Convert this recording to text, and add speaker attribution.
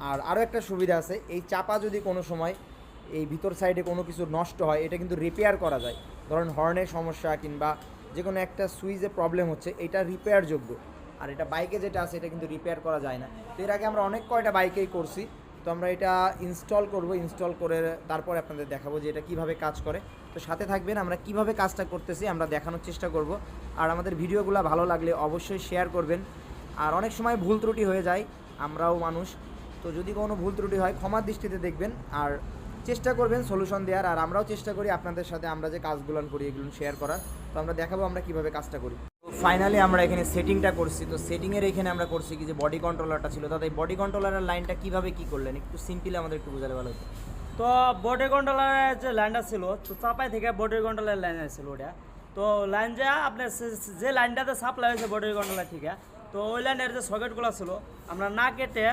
Speaker 1: আর আরও একটা সুবিধা আছে, এই চাপা যদি কোনো সময় এই ভিতর সাইডে কোনো কিছু নষ্ট হয় এটা কিন্তু রিপেয়ার করা যায়। ধরেন হর্নের সমস্যা কিংবা যে কোনো একটা সুইচে প্রবলেম হচ্ছে, এটা রিপেয়ার যোগ্য। আর এটা বাইকে যেটা আছে এটা কিন্তু রিপেয়ার করা যায় না। তো এর আগে আমরা অনেক কয়টা বাইকেই করছি। তো আমরা এটা ইনস্টল করব, ইনস্টল করে তারপরে আপনাদের দেখাবো যে এটা কীভাবে কাজ করে। তো সাথে থাকবেন, আমরা কিভাবে কাজটা করতেছি আমরা দেখানোর চেষ্টা করব। আর আমাদের ভিডিওগুলো ভালো লাগলে অবশ্যই শেয়ার করবেন। আর অনেক সময় ভুল ত্রুটি হয়ে যায়, আমরাও মানুষ, তো যদি কোনো ভুল ত্রুটি হয় ক্ষমার দৃষ্টিতে দেখবেন। আর চেষ্টা করবেন সলিউশন দেওয়ার। আর আমরাও চেষ্টা করি আপনাদের সাথে আমরা যে কাজগুলো করি এগুলো শেয়ার করার। তো আমরা দেখাবো আমরা কীভাবে কাজটা করি। তো ফাইনালি আমরা এখানে সেটিংটা করছি। তো সেটিংয়ের এখানে আমরা করছি কি যে বডি কন্ট্রোলারটা ছিল, দাদা এই বডি কন্ট্রোলারের লাইনটা কীভাবে কী করলেন একটু সিম্পলি আমাদের একটু বোঝালে ভালো হতো।
Speaker 2: তো বডি কন্ট্রোলারের যে লাইনটা ছিল, তো চাপাই থেকে বডি কন্ট্রোলারের লাইন ছিল ওটা। তো লাইন যা আপনার যে লাইনটাতে সাপ্লাই হয়েছে বডি কন্ট্রোলার থেকে, তো ওই লাইনের যে সকেটগুলো ছিল আমরা না কেটে